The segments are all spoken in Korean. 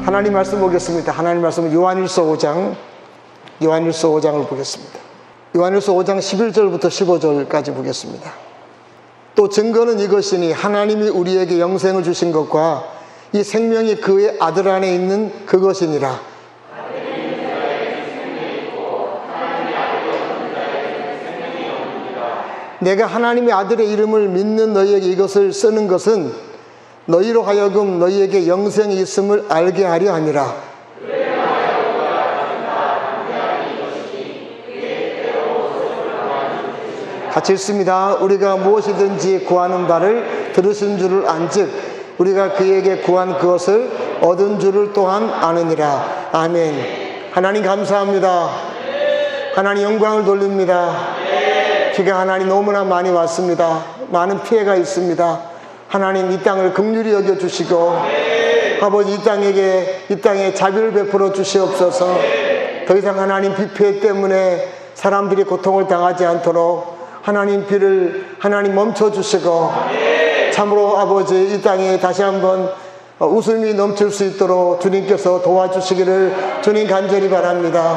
하나님 말씀 보겠습니다. 하나님 말씀은 요한일서 5장을 보겠습니다. 요한일서 5장 11절부터 15절까지 보겠습니다. 또 증거는 이것이니 하나님이 우리에게 영생을 주신 것과 이 생명이 그의 아들 안에 있는 그것이니라. 내가 하나님의 아들의 이름을 믿는 너희에게 이것을 쓰는 것은 너희로 하여금 너희에게 영생이 있음을 알게 하려 함이라. 같이 읽습니다. 우리가 무엇이든지 구하는 바를 들으신 줄을 안즉 우리가 그에게 구한 그것을 얻은 줄을 또한 아느니라. 아멘. 하나님 감사합니다. 하나님 영광을 돌립니다. 비가 하나님 너무나 많이 왔습니다. 많은 피해가 있습니다. 하나님 이 땅을 긍휼히 여겨주시고 아버지 이 땅에 자비를 베풀어 주시옵소서. 더 이상 하나님 비 피해 때문에 사람들이 고통을 당하지 않도록 하나님 비를 하나님 멈춰주시고 참으로 아버지 이 땅에 다시 한번 웃음이 넘칠 수 있도록 주님께서 도와주시기를 주님 간절히 바랍니다.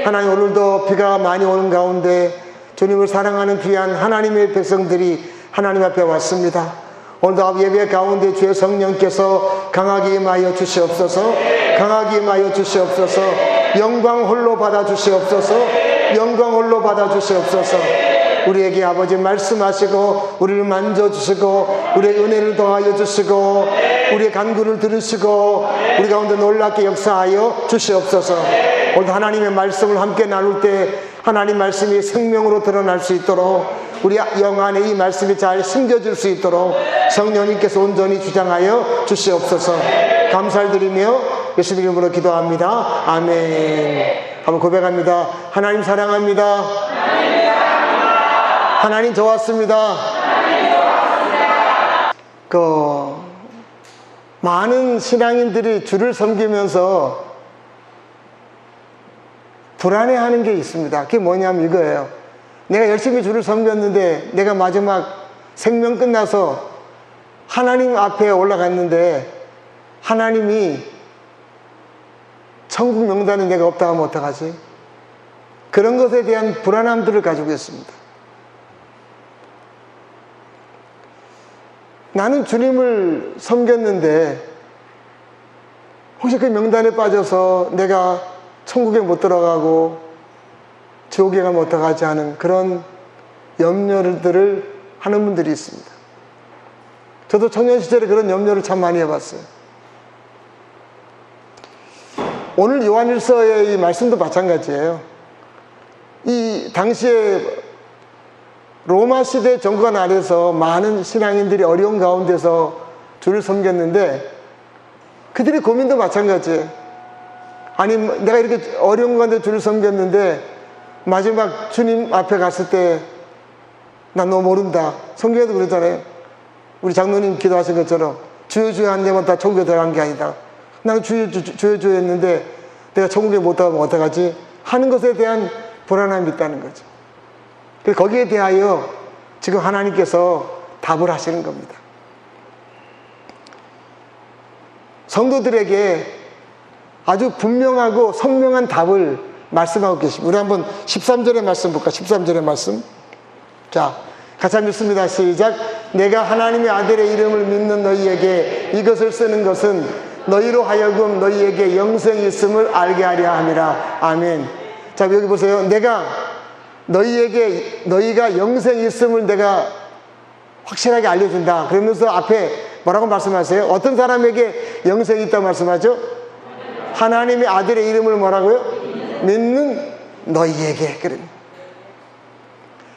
하나님 오늘도 비가 많이 오는 가운데 주님을 사랑하는 귀한 하나님의 백성들이 하나님 앞에 왔습니다. 오늘도 예배 가운데 주의 성령께서 강하게 임하여 주시옵소서. 강하게 임하여 주시옵소서. 영광 홀로 받아 주시옵소서. 영광 홀로 받아 주시옵소서. 우리에게 아버지 말씀하시고 우리를 만져주시고 우리의 은혜를 더하여 주시고 우리의 간구를 들으시고 우리 가운데 놀랍게 역사하여 주시옵소서. 오늘 하나님의 말씀을 함께 나눌 때 하나님 말씀이 생명으로 드러날 수 있도록 우리 영 안에 이 말씀이 잘 심겨질 수 있도록 성령님께서 온전히 주장하여 주시옵소서. 감사를 드리며 예수님 이름으로 기도합니다. 아멘. 한번 고백합니다. 하나님 사랑합니다. 하나님 좋았습니다. 많은 신앙인들이 주를 섬기면서 불안해하는 게 있습니다. 그게 뭐냐면 이거예요. 내가 열심히 주를 섬겼는데 내가 마지막 생명 끝나서 하나님 앞에 올라갔는데 하나님이 천국 명단에 내가 없다 하면 어떡하지? 그런 것에 대한 불안함들을 가지고 있습니다. 나는 주님을 섬겼는데 혹시 그 명단에 빠져서 내가 천국에 못 들어가고 지옥에 가면 어떡하지 하는 그런 염려들을 하는 분들이 있습니다. 저도 청년 시절에 그런 염려를 참 많이 해봤어요. 오늘 요한일서의 이 말씀도 마찬가지예요. 이 당시에 로마 시대 정권 아래서 많은 신앙인들이 어려운 가운데서 주를 섬겼는데 그들의 고민도 마찬가지예요. 아니 내가 이렇게 어려운 가운데 주를 섬겼는데 마지막 주님 앞에 갔을 때 난 너 모른다. 성경에도 그러잖아요. 우리 장로님 기도하신 것처럼 주여 주여 한 데만 다 천국에 들어간 게 아니다. 나는 주여 주여 했는데 내가 천국에 못 들어가면 어떡하지? 하는 것에 대한 불안함이 있다는 거죠. 거기에 대하여 지금 하나님께서 답을 하시는 겁니다. 성도들에게 아주 분명하고 선명한 답을 말씀하고 계십니다. 우리 한번 13절의 말씀 볼까? 13절의 말씀. 자, 같이 한번 읽습니다. 시작. 내가 하나님의 아들의 이름을 믿는 너희에게 이것을 쓰는 것은 너희로 하여금 너희에게 영생이 있음을 알게 하려 함이라. 아멘. 자, 여기 보세요. 내가 너희가 영생이 있음을 내가 확실하게 알려준다. 그러면서 앞에 뭐라고 말씀하세요? 어떤 사람에게 영생이 있다고 말씀하죠? 하나님의 아들의 이름을 뭐라고요? 믿는 너희에게. 그래.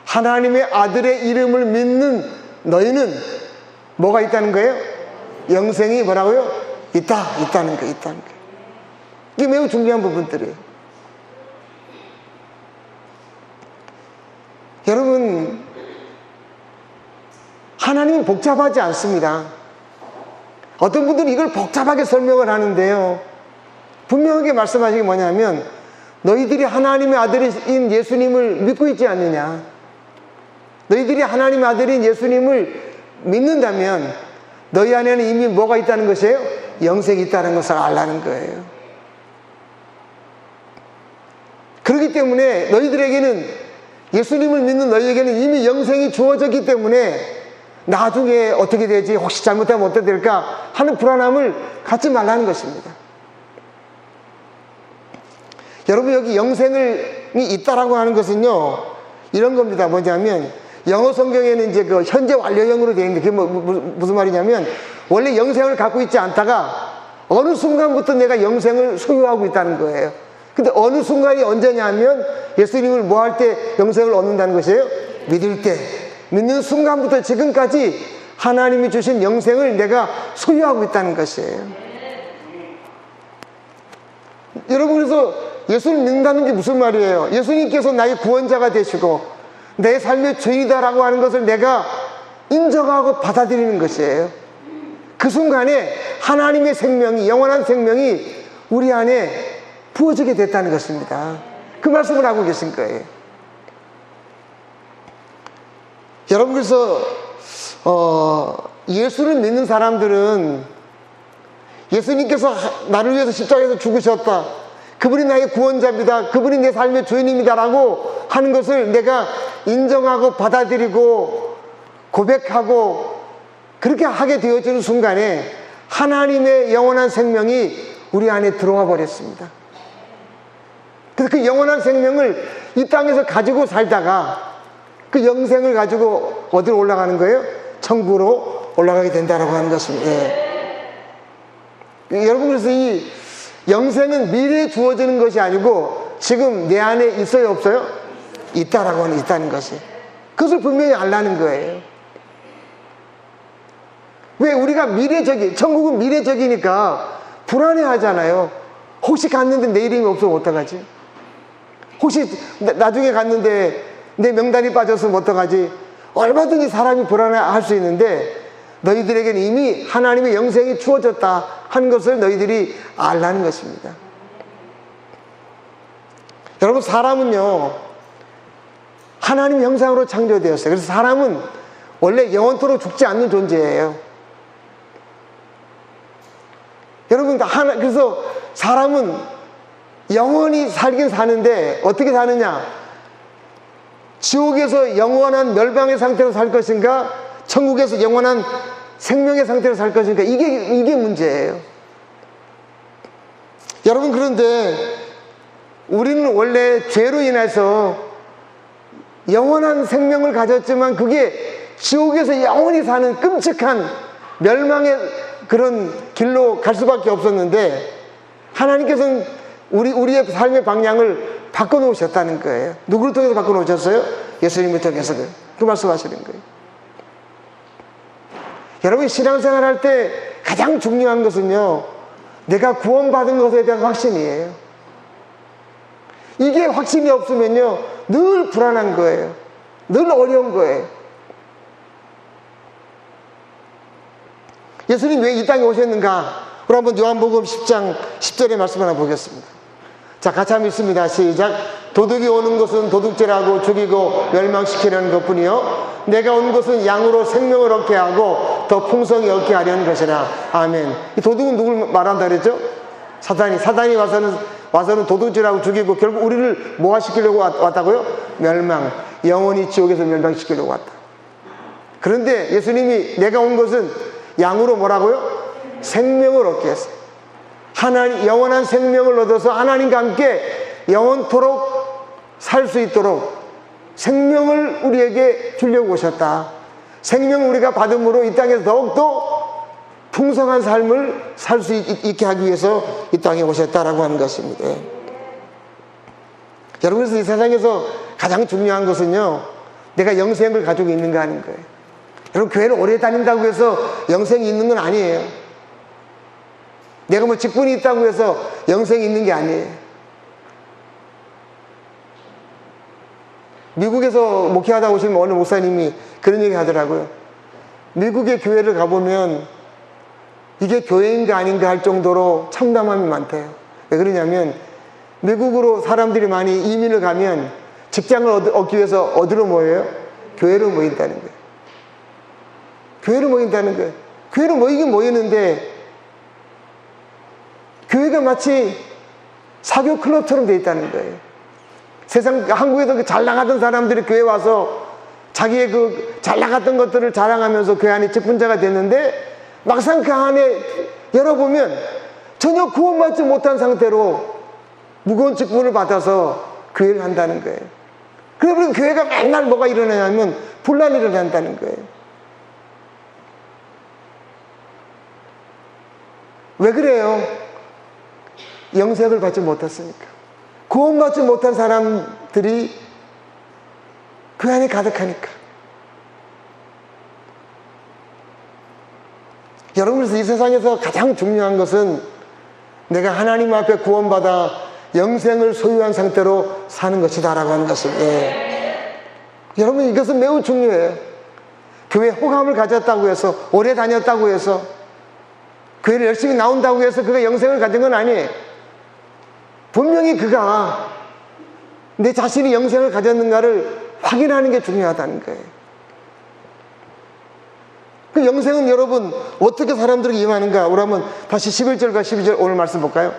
하나님의 아들의 이름을 믿는 너희는 뭐가 있다는 거예요? 영생이 뭐라고요? 있다는 거예요. 이게 매우 중요한 부분들이에요. 여러분, 하나님은 복잡하지 않습니다. 어떤 분들은 이걸 복잡하게 설명을 하는데요, 분명하게 말씀하시는 게 뭐냐면 너희들이 하나님의 아들인 예수님을 믿고 있지 않느냐. 너희들이 하나님의 아들인 예수님을 믿는다면 너희 안에는 이미 뭐가 있다는 것이에요? 영생이 있다는 것을 알라는 거예요. 그렇기 때문에 너희들에게는, 예수님을 믿는 너희에게는 이미 영생이 주어졌기 때문에 나중에 어떻게 되지, 혹시 잘못하면 어떻게 될까 하는 불안함을 갖지 말라는 것입니다. 여러분, 여기 영생이 있다라고 하는 것은요, 이런 겁니다. 뭐냐면, 영어 성경에는 이제 그 현재 완료형으로 되어 있는데, 그게 무슨 말이냐면, 원래 영생을 갖고 있지 않다가 어느 순간부터 내가 영생을 소유하고 있다는 거예요. 근데 어느 순간이 언제냐면, 예수님을 뭐 할 때 영생을 얻는다는 것이에요? 믿을 때. 믿는 순간부터 지금까지 하나님이 주신 영생을 내가 소유하고 있다는 것이에요. 여러분, 그래서 예수를 믿는다는 게 무슨 말이에요? 예수님께서 나의 구원자가 되시고 내 삶의 주인이다라고 하는 것을 내가 인정하고 받아들이는 것이에요. 그 순간에 하나님의 생명이, 영원한 생명이 우리 안에 부어지게 됐다는 것입니다. 그 말씀을 하고 계신 거예요. 여러분, 그래서 예수를 믿는 사람들은 예수님께서 나를 위해서 십자가에서 죽으셨다, 그분이 나의 구원자입니다, 그분이 내 삶의 주인입니다 라고 하는 것을 내가 인정하고 받아들이고 고백하고 그렇게 하게 되어지는 순간에 하나님의 영원한 생명이 우리 안에 들어와 버렸습니다. 그래서 그 영원한 생명을 이 땅에서 가지고 살다가 그 영생을 가지고 어디로 올라가는 거예요? 천국으로 올라가게 된다라고 하는 것입니다. 여러분, 그래서 이 영생은 미래에 주어지는 것이 아니고 지금 내 안에 있어요, 없어요? 있다라고 하는, 있다는 것이. 그것을 분명히 알라는 거예요. 왜? 우리가 천국은 미래적이니까 불안해 하잖아요. 혹시 갔는데 내 이름이 없으면 어떡하지? 혹시 나중에 갔는데 내 명단이 빠졌으면 어떡하지? 얼마든지 사람이 불안해할 수 있는데 너희들에게는 이미 하나님의 영생이 주어졌다 하는 것을 너희들이 알라는 것입니다. 여러분, 사람은요, 하나님 형상으로 창조되었어요. 그래서 사람은 원래 영원토록 죽지 않는 존재예요. 여러분, 그래서 사람은 영원히 살긴 사는데 어떻게 사느냐? 지옥에서 영원한 멸망의 상태로 살 것인가, 천국에서 영원한 생명의 상태로 살 것인가, 이게 문제예요. 여러분, 그런데 우리는 원래 죄로 인해서 영원한 생명을 가졌지만 그게 지옥에서 영원히 사는 끔찍한 멸망의 그런 길로 갈 수밖에 없었는데, 하나님께서는 우리의 삶의 방향을 바꿔놓으셨다는 거예요. 누구를 통해서 바꿔놓으셨어요? 예수님을 통해서 그 말씀하시는 거예요. 여러분, 신앙생활 할 때 가장 중요한 것은요, 내가 구원받은 것에 대한 확신이에요. 이게 확신이 없으면요, 늘 불안한 거예요. 늘 어려운 거예요. 예수님 왜 이 땅에 오셨는가? 우리 한번 요한복음 10장 10절의 말씀 하나 보겠습니다. 자, 같이 한번 읽습니다. 시작. 도둑이 오는 것은 도둑질하고 죽이고 멸망시키려는 것뿐이요, 내가 온 것은 양으로 생명을 얻게 하고 더 풍성히 얻게 하려는 것이라. 아멘. 이 도둑은 누굴 말한다 그랬죠? 사단이 와서는 도둑질하고 죽이고 결국 우리를 뭐하시키려고 왔다고요? 멸망, 영원히 지옥에서 멸망시키려고 왔다. 그런데 예수님이 내가 온 것은 양으로 뭐라고요? 생명을 얻게 했어요. 영원한 생명을 얻어서 하나님과 함께 영원토록 살 수 있도록 생명을 우리에게 주려고 오셨다. 생명을 우리가 받음으로 이 땅에서 더욱더 풍성한 삶을 살 수 있게 하기 위해서 이 땅에 오셨다라고 하는 것입니다. 여러분, 그래서 이 세상에서 가장 중요한 것은요, 내가 영생을 가지고 있는가 하는 거예요. 여러분, 교회를 오래 다닌다고 해서 영생이 있는 건 아니에요. 내가 뭐 직분이 있다고 해서 영생이 있는 게 아니에요. 미국에서 목회하다 오신 어느 목사님이 그런 얘기 하더라고요. 미국의 교회를 가보면 이게 교회인가 아닌가 할 정도로 참담함이 많대요. 왜 그러냐면 미국으로 사람들이 많이 이민을 가면 직장을 얻기 위해서 어디로 모여요? 교회로 모인다는 거예요. 교회로 모인다는 거예요. 교회로 모이긴 모이는데 교회가 마치 사교 클럽처럼 돼 있다는 거예요. 세상 한국에서 잘 나가던 사람들이 교회 와서 자기의 그 잘 나갔던 것들을 자랑하면서 교회 안에 직분자가 됐는데 막상 그 안에 열어보면 전혀 구원받지 못한 상태로 무거운 직분을 받아서 교회를 한다는 거예요. 그러면 교회가 맨날 뭐가 일어나냐면 분란이 일어난다는 거예요. 왜 그래요? 영생을 받지 못했으니까. 구원받지 못한 사람들이 그 안에 가득하니까. 여러분, 그래서 이 세상에서 가장 중요한 것은 내가 하나님 앞에 구원받아 영생을 소유한 상태로 사는 것이다 라고 하는 것을, 여러분, 이것은 매우 중요해요. 교회 호감을 가졌다고 해서, 오래 다녔다고 해서, 교회를 열심히 나온다고 해서 그가 영생을 가진 건 아니에요. 분명히 그가 내 자신이 영생을 가졌는가를 확인하는 게 중요하다는 거예요. 그 영생은 여러분 어떻게 사람들에게 임하는가? 우리 한번 다시 11절과 12절 오늘 말씀 볼까요?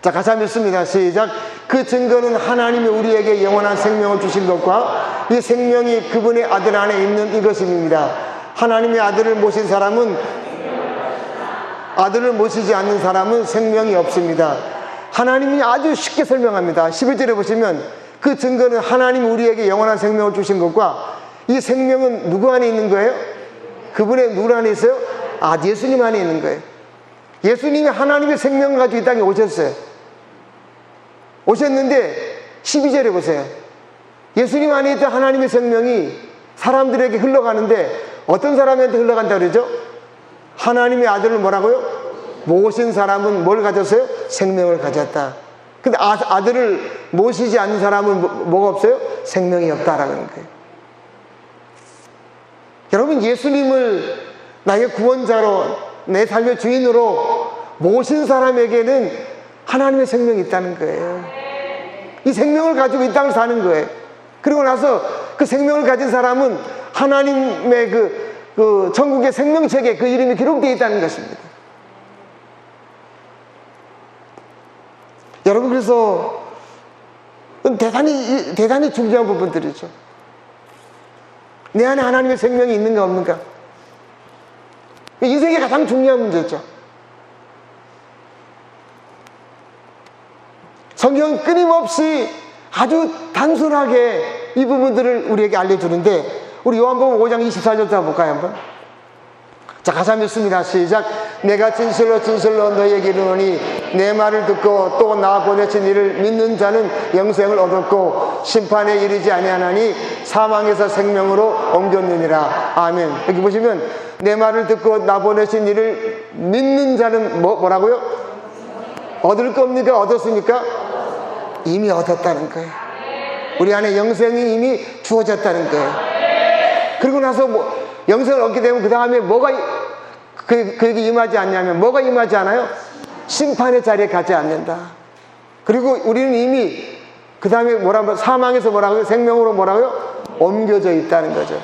자, 같이 한번 읽습니다. 시작. 그 증거는 하나님이 우리에게 영원한 생명을 주신 것과 이 생명이 그분의 아들 안에 있는 이것입니다. 하나님의 아들을 모신 사람은, 아들을 모시지 않는 사람은 생명이 없습니다. 하나님이 아주 쉽게 설명합니다. 11절에 보시면 그 증거는 하나님이 우리에게 영원한 생명을 주신 것과 이 생명은 누구 안에 있는 거예요? 그분의 누구 안에 있어요? 예수님 안에 있는 거예요. 예수님이 하나님의 생명을 가지고 이 땅에 오셨어요. 오셨는데 12절에 보세요. 예수님 안에 있던 하나님의 생명이 사람들에게 흘러가는데 어떤 사람한테 흘러간다 그러죠? 하나님의 아들을 뭐라고요? 모신 사람은 뭘 가졌어요? 생명을 가졌다. 근데 아들을 모시지 않는 사람은 뭐가 없어요? 생명이 없다라는 거예요. 여러분, 예수님을 나의 구원자로, 내 삶의 주인으로 모신 사람에게는 하나님의 생명이 있다는 거예요. 이 생명을 가지고 이 땅을 사는 거예요. 그리고 나서 그 생명을 가진 사람은 하나님의 그 천국의 생명책에 그 이름이 기록되어 있다는 것입니다. 여러분, 그래서 대단히 중요한 부분들이죠. 내 안에 하나님의 생명이 있는가 없는가? 인생의 가장 중요한 문제죠. 성경은 끊임없이 아주 단순하게 이 부분들을 우리에게 알려주는데, 우리 요한복음 5장 24절부터 볼까요 한번? 자, 같이 한번 읽습니다. 시작. 내가 진실로 진실로 너희에게 이르노니 내 말을 듣고 또 나 보내신 이를 믿는 자는 영생을 얻었고 심판에 이르지 아니하나니 사망에서 생명으로 옮겼느니라. 아멘. 여기 보시면 내 말을 듣고 나 보내신 이를 믿는 자는 뭐라고요? 얻을 겁니까? 얻었습니까? 이미 얻었다는 거예요. 우리 안에 영생이 이미 주어졌다는 거예요. 그리고 나서 영생을 얻게 되면 그 다음에 뭐가 그에게 임하지 않냐면 뭐가 임하지 않아요? 심판의 자리에 가지 않는다. 그리고 우리는 이미 그 다음에 뭐라고, 사망에서 뭐라고요? 생명으로 뭐라고요? 옮겨져 있다는 거죠.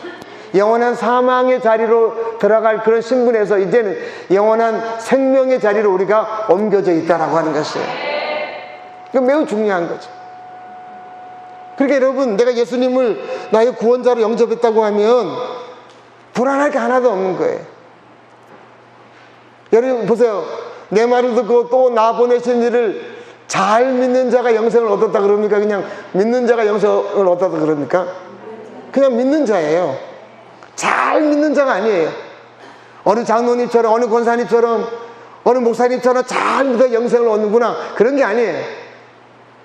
영원한 사망의 자리로 들어갈 그런 신분에서 이제는 영원한 생명의 자리로 우리가 옮겨져 있다라고 하는 것이에요. 이건 매우 중요한 거죠. 그러니까 여러분, 내가 예수님을 나의 구원자로 영접했다고 하면 불안할 게 하나도 없는 거예요. 여러분 보세요. 내 말을 듣고 또 나 보내신 이를 잘 믿는 자가 영생을 얻었다 그럽니까? 그냥 믿는 자가 영생을 얻었다 그럽니까? 그냥 믿는 자예요. 잘 믿는 자가 아니에요. 어느 장로님처럼, 어느 권사님처럼, 어느 목사님처럼 잘 믿어 영생을 얻는구나, 그런 게 아니에요.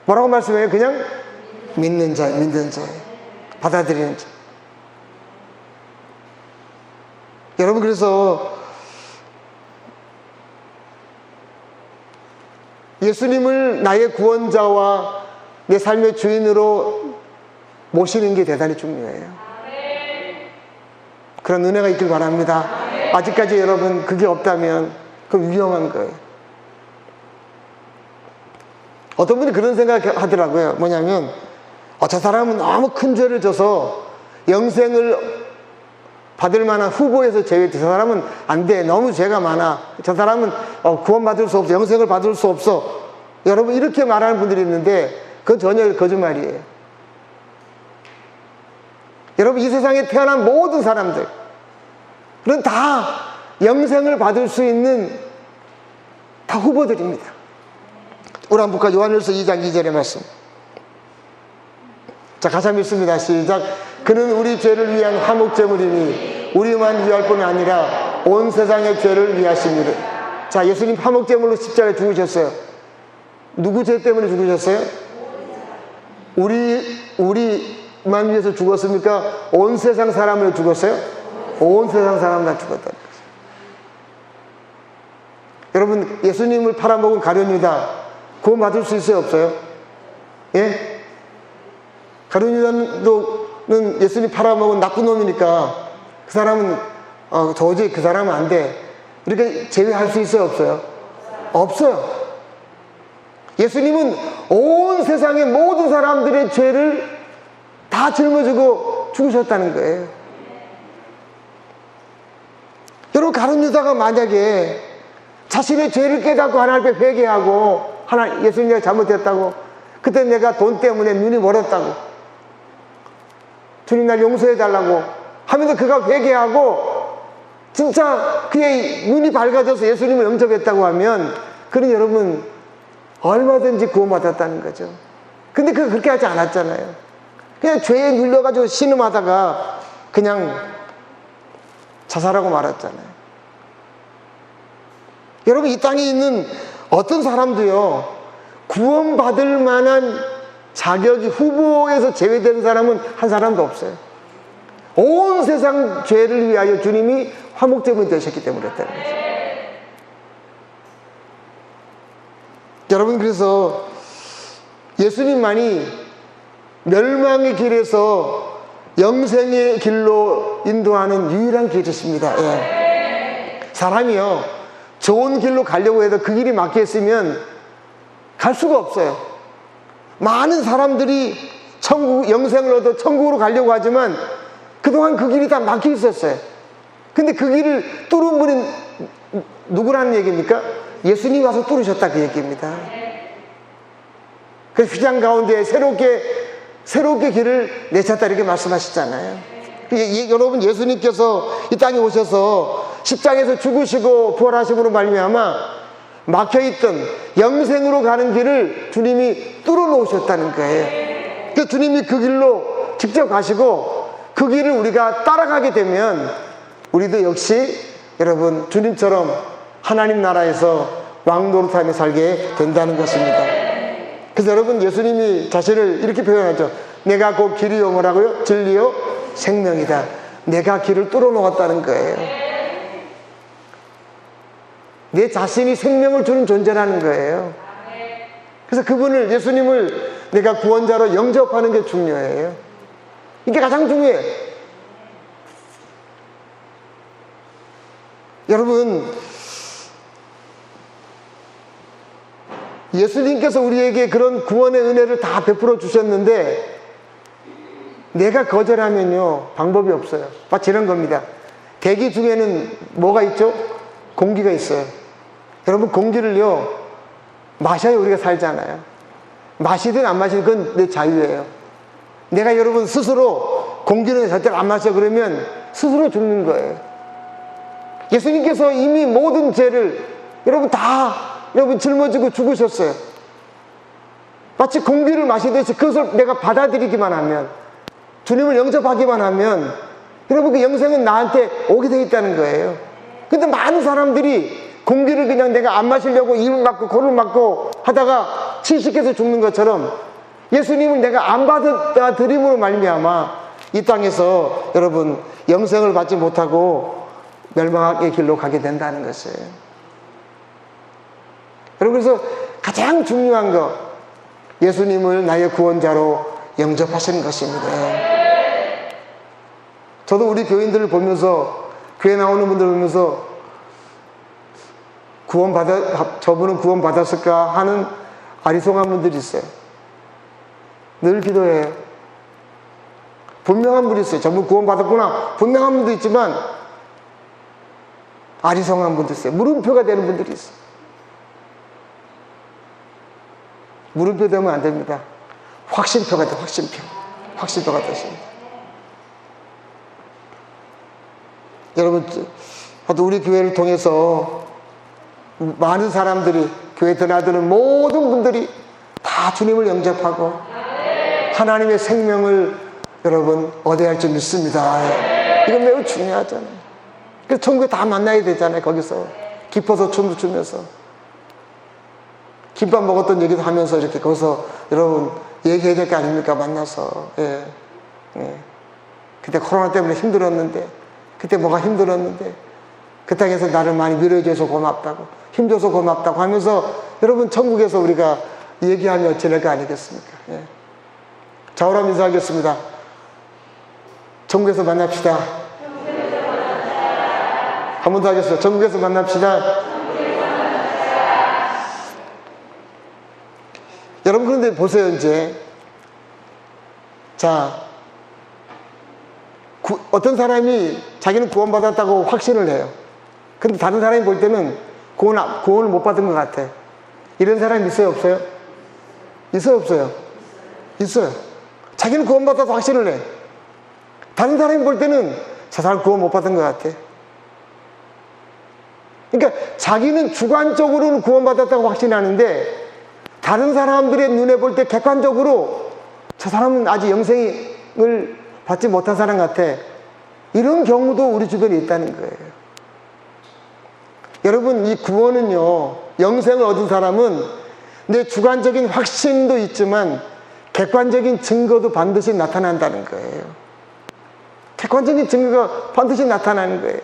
뭐라고 말씀해요? 그냥 믿는 자예요. 받아들이는 자. 여러분, 그래서 예수님을 나의 구원자와 내 삶의 주인으로 모시는 게 대단히 중요해요. 그런 은혜가 있길 바랍니다. 아직까지 여러분 그게 없다면 그건 위험한 거예요. 어떤 분이 그런 생각 하더라고요. 뭐냐면 저 사람은 너무 큰 죄를 져서 영생을 받을 만한 후보에서 제외돼. 저 사람은 안 돼. 너무 죄가 많아. 저 사람은 구원받을 수 없어. 영생을 받을 수 없어. 여러분, 이렇게 말하는 분들이 있는데 그건 전혀 거짓말이에요. 여러분, 이 세상에 태어난 모든 사람들, 그런 다 영생을 받을 수 있는 다 후보들입니다. 우리 한번 볼까요? 요한일서 2장 2절의 말씀. 자, 같이 한번 읽습니다. 시작. 그는 우리 죄를 위한 화목제물이니 우리만 위할 뿐 아니라 온 세상의 죄를 위하심이라. 자, 예수님 화목제물로 십자가에 죽으셨어요. 누구 죄 때문에 죽으셨어요? 우리만 위해서 죽었습니까? 온 세상 사람을 죽었어요? 온 세상 사람 다 죽었다는 거죠. 여러분, 예수님을 팔아먹은 가룟유다 구원받을 수 있어요? 없어요? 예? 가룟유다는 예수님 팔아먹은 나쁜 놈이니까 그 사람은 도저히 그 사람은 안 돼, 이렇게 제외할 수 있어요? 없어요? 없어요. 예수님은 온 세상의 모든 사람들의 죄를 다 짊어지고 죽으셨다는 거예요. 여러분, 가룟유다가 만약에 자신의 죄를 깨닫고 하나님 앞에 회개하고, 예수님 내가 잘못했다고, 그때 내가 돈 때문에 눈이 멀었다고, 주님 날 용서해 달라고 하면서 그가 회개하고 진짜 그의 눈이 밝아져서 예수님을 영접했다고 하면, 그는 여러분 얼마든지 구원받았다는 거죠. 근데 그가 그렇게 하지 않았잖아요. 그냥 죄에 눌려가지고 신음하다가 그냥 자살하고 말았잖아요. 여러분, 이 땅에 있는 어떤 사람도요, 구원받을 만한 자격이 후보에서 제외된 사람은 한 사람도 없어요. 온 세상 죄를 위하여 주님이 화목제물이 되셨기 때문에 그랬다는 거죠. 여러분, 그래서 예수님만이 멸망의 길에서 영생의 길로 인도하는 유일한 길이십니다. 예. 사람이요, 좋은 길로 가려고 해도 그 길이 막혀 있으면 갈 수가 없어요. 많은 사람들이 영생을 얻어 천국으로 가려고 하지만 그동안 그 길이 다 막혀 있었어요. 근데 그 길을 뚫은 분이 누구라는 얘기입니까? 예수님이 와서 뚫으셨다, 그 얘기입니다. 그 휘장 가운데 새롭게 길을 내셨다, 이렇게 말씀하시잖아요. 여러분, 예수님께서 이 땅에 오셔서 십자가에서 죽으시고 부활하심으로 말미암아 막혀있던 영생으로 가는 길을 주님이 뚫어놓으셨다는 거예요. 그래서 주님이 그 길로 직접 가시고 그 길을 우리가 따라가게 되면 우리도 역시 여러분 주님처럼 하나님 나라에서 왕노릇하며 살게 된다는 것입니다. 그래서 여러분, 예수님이 자신을 이렇게 표현하죠. 내가 곧 길이요, 뭐라고요? 진리요, 생명이다. 내가 길을 뚫어놓았다는 거예요. 내 자신이 생명을 주는 존재라는 거예요. 그래서 그분을, 예수님을 내가 구원자로 영접하는 게 중요해요. 이게 가장 중요해요. 여러분, 예수님께서 우리에게 그런 구원의 은혜를 다 베풀어 주셨는데 내가 거절하면요, 방법이 없어요. 마치 이런 겁니다. 대기 중에는 뭐가 있죠? 공기가 있어요. 여러분, 공기를요 마셔야 우리가 살잖아요. 마시든 안 마시든 그건 내 자유예요. 내가 여러분 스스로 공기를 절대로 안 마셔 그러면 스스로 죽는 거예요. 예수님께서 이미 모든 죄를 여러분 짊어지고 죽으셨어요. 마치 공기를 마시듯이 그것을 내가 받아들이기만 하면, 주님을 영접하기만 하면 여러분 그 영생은 나한테 오게 돼 있다는 거예요. 근데 많은 사람들이 공기를 그냥 내가 안 마시려고 입을 막고 코를 막고 하다가 질식해서 죽는 것처럼 예수님을 내가 안 받아들임으로 말미암아 이 땅에서 여러분 영생을 받지 못하고 멸망의 길로 가게 된다는 것이에요. 여러분, 그래서 가장 중요한 거, 예수님을 나의 구원자로 영접하시는 것입니다. 저도 우리 교인들을 보면서, 교회 나오는 분들을 보면서 저분은 구원받았을까 하는 아리송한 분들이 있어요. 늘 기도해요. 분명한 분이 있어요. 전부 구원받았구나 분명한 분도 있지만 아리송한 분도 있어요. 물음표가 되는 분들이 있어요. 물음표 되면 안 됩니다. 확신표가 돼. 확신표가 되십니다. 여러분, 우리 교회를 통해서 많은 사람들이, 교회 드나드는 모든 분들이 다 주님을 영접하고 하나님의 생명을 여러분 얻어야 할 줄 믿습니다. 이건 매우 중요하잖아요. 그래서 천국에 다 만나야 되잖아요. 거기서 기뻐서 춤도 추면서 김밥 먹었던 얘기도 하면서 이렇게 거기서 여러분 얘기해야 될 거 아닙니까? 만나서. 예. 그때 코로나 때문에 힘들었는데, 그때 뭐가 힘들었는데, 그 땅에서 나를 많이 위로해줘서 고맙다고, 힘줘서 고맙다고 하면서 여러분 천국에서 우리가 얘기하며 지낼 거 아니겠습니까? 예. 좌우람 인사하겠습니다. 천국에서 만납시다. 한 번 더 하겠습니다. 천국에서 만납시다. 여러분, 그런데 보세요, 이제. 자, 어떤 사람이 자기는 구원받았다고 확신을 해요. 근데 다른 사람이 볼 때는 구원을 못 받은 것 같아. 이런 사람이 있어요, 없어요? 있어요, 없어요? 있어요. 자기는 구원받았다고 확신을 해. 다른 사람이 볼 때는 저 사람 구원 못 받은 것 같아. 그러니까 자기는 주관적으로는 구원받았다고 확신하는데 다른 사람들의 눈에 볼 때 객관적으로 저 사람은 아직 영생을 받지 못한 사람 같아. 이런 경우도 우리 주변에 있다는 거예요. 여러분, 이 구원은요, 영생을 얻은 사람은 내 주관적인 확신도 있지만 객관적인 증거도 반드시 나타난다는 거예요. 객관적인 증거가 반드시 나타나는 거예요.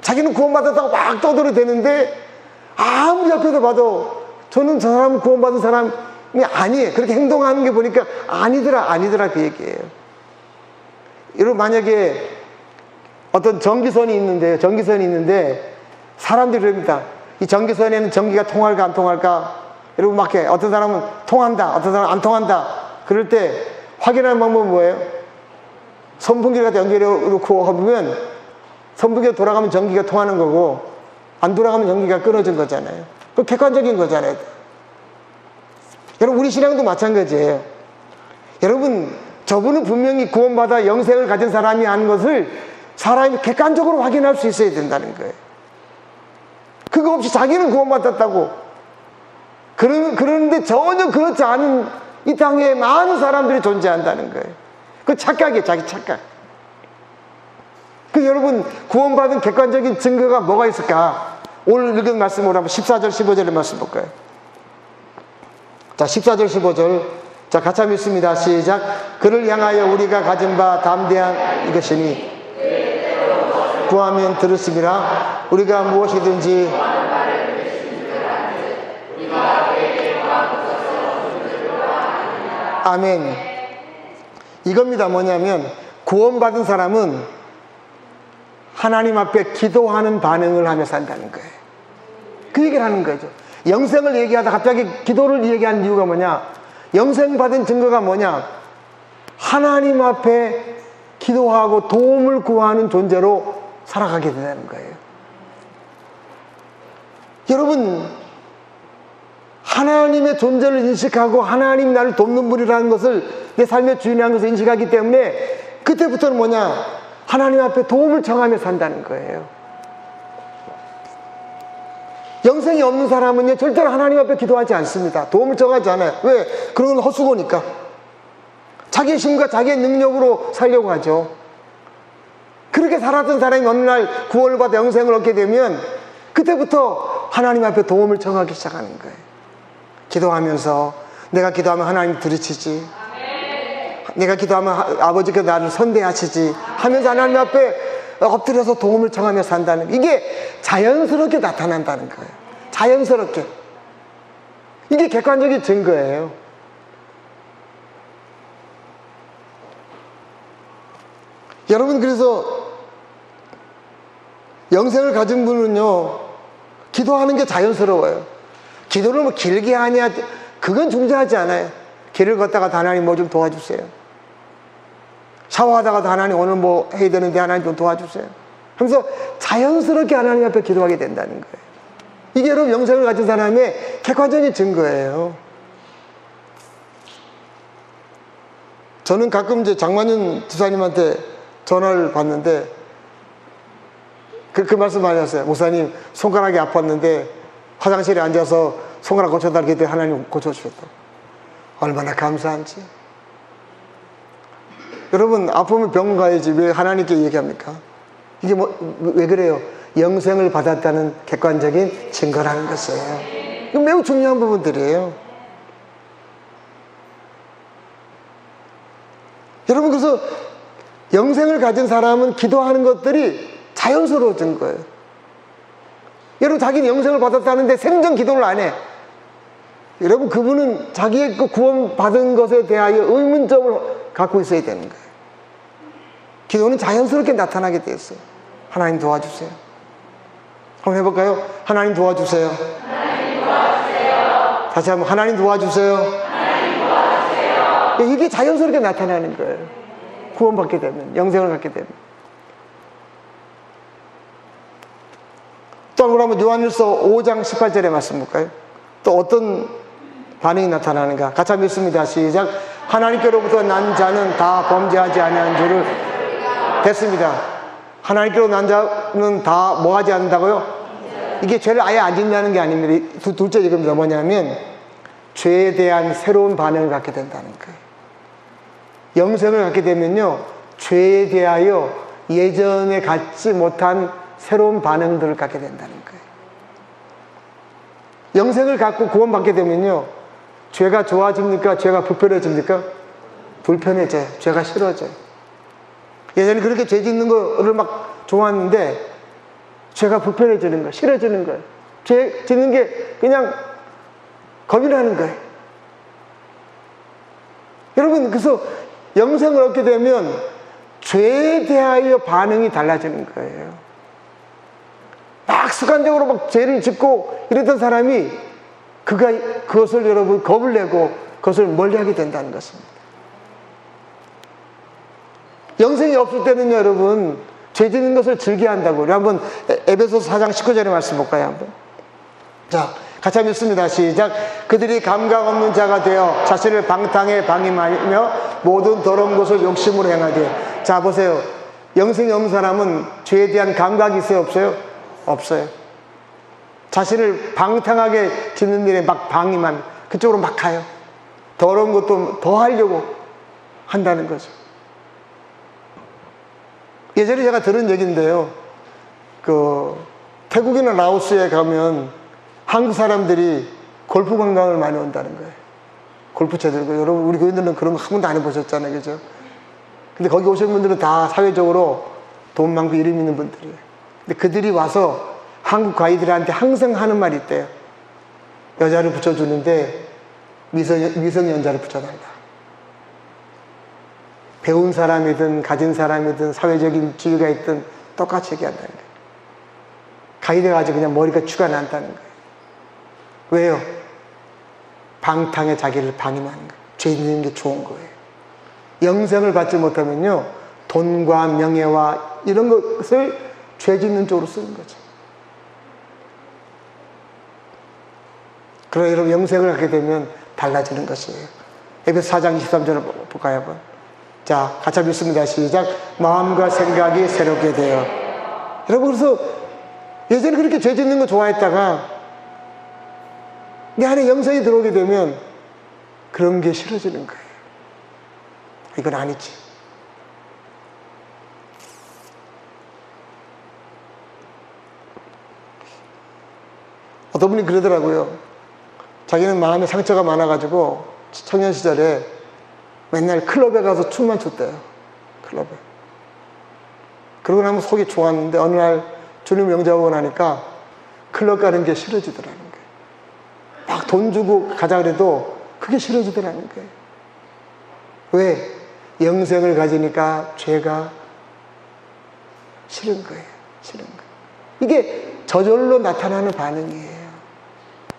자기는 구원받았다고 막 떠들어대는데 아무리 옆에서 봐도 저는 저 사람은 구원받은 사람이 아니에요. 그렇게 행동하는 게 보니까 아니더라 그 얘기예요. 여러분, 만약에 어떤 전기선이 있는데 사람들이 그럽니다. 이 전기선에는 전기가 통할까 안 통할까? 여러분, 막 해. 어떤 사람은 통한다, 어떤 사람은 안 통한다. 그럴 때 확인하는 방법은 뭐예요? 선풍기를 갖다 연결해 놓고 보면 선풍기가 돌아가면 전기가 통하는 거고 안 돌아가면 전기가 끊어진 거잖아요. 그 객관적인 거잖아요. 여러분, 우리 신앙도 마찬가지예요. 여러분, 저분은 분명히 구원받아 영생을 가진 사람이 하는 것을 사람이 객관적으로 확인할 수 있어야 된다는 거예요. 그거 없이 자기는 구원받았다고 그러는데 전혀 그렇지 않은 이 땅에 많은 사람들이 존재한다는 거예요. 그 착각이에요. 자기 착각. 그 여러분, 구원받은 객관적인 증거가 뭐가 있을까? 오늘 읽은 말씀으로 한번 14절 15절의 말씀 볼까요? 자, 14절 15절 자, 같이 한번 읽습니다. 시작. 그를 향하여 우리가 가진 바 담대한 이것이니 구하면 들으심이라. 우리가 무엇이든지 아멘. 이겁니다. 뭐냐면 구원받은 사람은 하나님 앞에 기도하는 반응을 하며 산다는 거예요. 그 얘기를 하는 거죠. 영생을 얘기하다 갑자기 기도를 얘기하는 이유가 뭐냐? 영생 받은 증거가 뭐냐? 하나님 앞에 기도하고 도움을 구하는 존재로 살아가게 된다는 거예요. 여러분, 하나님의 존재를 인식하고 하나님이 나를 돕는 분이라는 것을 내 삶의 주인이라는 것을 인식하기 때문에 그때부터는 뭐냐? 하나님 앞에 도움을 청하며 산다는 거예요. 영생이 없는 사람은요, 절대로 하나님 앞에 기도하지 않습니다. 도움을 청하지 않아요. 왜? 그런 건 헛수고니까. 자기의 힘과 자기의 능력으로 살려고 하죠. 그렇게 살았던 사람이 어느 날 구원을 받아 영생을 얻게 되면 그때부터 하나님 앞에 도움을 청하기 시작하는 거예요. 기도하면서 내가 기도하면 하나님 들으시지, 내가 기도하면 아버지께서 나를 선대하시지 하면서 하나님 앞에 엎드려서 도움을 청하며 산다는, 이게 자연스럽게 나타난다는 거예요. 자연스럽게. 이게 객관적인 증거예요. 여러분, 그래서 영생을 가진 분은요, 기도하는 게 자연스러워요. 기도를 뭐 길게 하냐, 그건 중요하지 않아요. 길을 걷다가 하나님 뭐 좀 도와주세요. 샤워하다가도 하나님 오늘 뭐 해야 되는데 하나님 좀 도와주세요. 하면서 자연스럽게 하나님 앞에 기도하게 된다는 거예요. 이게 여러분 영생을 가진 사람의 객관적인 증거예요. 저는 가끔 이제 장만윤 지사님한테 전화를 받는데 그 말씀 많이 하셨어요. 목사님 손가락이 아팠는데 화장실에 앉아서 손가락 고쳐달라고 했더니 하나님 고쳐주셨다. 얼마나 감사한지. 여러분 아프면 병원 가야지 왜 하나님께 얘기합니까? 이게 왜 그래요? 영생을 받았다는 객관적인 증거라는 것이에요. 이거 매우 중요한 부분들이에요. 여러분 그래서 영생을 가진 사람은 기도하는 것들이 자연스러워진 거예요. 여러분 자기는 영생을 받았다는데 생전 기도를 안 해. 여러분 그분은 자기의 그 구원받은 것에 대하여 의문점을 갖고 있어야 되는 거예요. 기도는 자연스럽게 나타나게 돼 있어요. 하나님 도와주세요. 한번 해볼까요? 하나님 도와주세요. 하나님 도와주세요. 다시 한번 하나님 도와주세요. 하나님 도와주세요. 이게 자연스럽게 나타나는 거예요. 구원받게 되면, 영생을 갖게 되면. 또 한번 요한일서 5장 18절의 말씀 볼까요? 또 어떤 반응이 나타나는가? 같이 한번 읽습니다. 시작. 하나님께로부터 난 자는 다 범죄하지 아니한 줄을 됐습니다. 하나님께로 난 자는 다 뭐 하지 않는다고요? 이게 죄를 아예 안 짓냐는 게 아닙니다. 둘째 얘기입니다. 뭐냐면 죄에 대한 새로운 반응을 갖게 된다는 거예요. 영생을 갖게 되면요, 죄에 대하여 예전에 갖지 못한 새로운 반응들을 갖게 된다는 거예요. 영생을 갖고 구원받게 되면요, 죄가 좋아집니까? 죄가 불편해집니까? 불편해져요. 죄가 싫어져요. 예전에 그렇게 죄 짓는 거를 막 좋아하는데 죄가 불편해지는 거예요. 싫어지는 거예요. 죄 짓는 게 그냥 겁이 나는 거예요. 여러분 그래서 영생을 얻게 되면 죄에 대하여 반응이 달라지는 거예요. 막 습관적으로 막 죄를 짓고 이랬던 사람이 그것을 여러분 겁을 내고 그것을 멀리하게 된다는 것입니다. 영생이 없을 때는 여러분 죄 짓는 것을 즐겨한다고. 우리 한번 에베소서 4장 19절의 말씀 볼까요? 한번. 자, 같이 한번 읽습니다. 시작. 그들이 감각 없는 자가 되어 자신을 방탕에 방임하며 모든 더러운 것을 욕심으로 행하되. 자, 보세요. 영생이 없는 사람은 죄에 대한 감각이 있어요? 없어요? 없어요. 자신을 방탕하게 짓는 일에 막 방임한, 그쪽으로 막 가요. 더러운 것도 더 하려고 한다는 거죠. 예전에 제가 들은 얘기인데요, 태국이나 라오스에 가면 한국 사람들이 골프 관광을 많이 온다는 거예요. 골프채 들고. 여러분, 우리 교인들은 그런 거 한 번도 안 해보셨잖아요. 그죠? 근데 거기 오신 분들은 다 사회적으로 돈 많고 이름 있는 분들이에요. 근데 그들이 와서 한국 가이드들한테 항상 하는 말이 있대요. 여자를 붙여주는데 미성년자를 붙여달라. 배운 사람이든 가진 사람이든 사회적인 지위가 있든 똑같이 얘기한다는 거예요. 가이드가 아주 그냥 머리가 쥐가 난다는 거예요. 왜요? 방탕에 자기를 방임하는 거예요. 죄 짓는 게 좋은 거예요. 영생을 받지 못하면요, 돈과 명예와 이런 것을 죄 짓는 쪽으로 쓰는 거죠. 그러나 여러분 영생을 갖게 되면 달라지는 것이에요. 에베소 4장 23절을 볼까요? 한번. 자, 같이 한번 읽습니다. 시작. 마음과 생각이 새롭게 되어. 여러분 그래서 예전에 그렇게 죄 짓는 거 좋아했다가 내 안에 영생이 들어오게 되면 그런 게 싫어지는 거예요. 이건 아니지. 어떤 분이 그러더라고요. 자기는 마음에 상처가 많아가지고 청년 시절에 맨날 클럽에 가서 춤만 췄대요. 클럽에. 그러고 나면 속이 좋았는데 어느 날 주님 영접하고 나니까 클럽 가는 게 싫어지더라는 거예요. 막 돈 주고 가자 그래도 그게 싫어지더라는 거예요. 왜? 영생을 가지니까 죄가 싫은 거예요. 싫은 거예요. 이게 저절로 나타나는 반응이에요.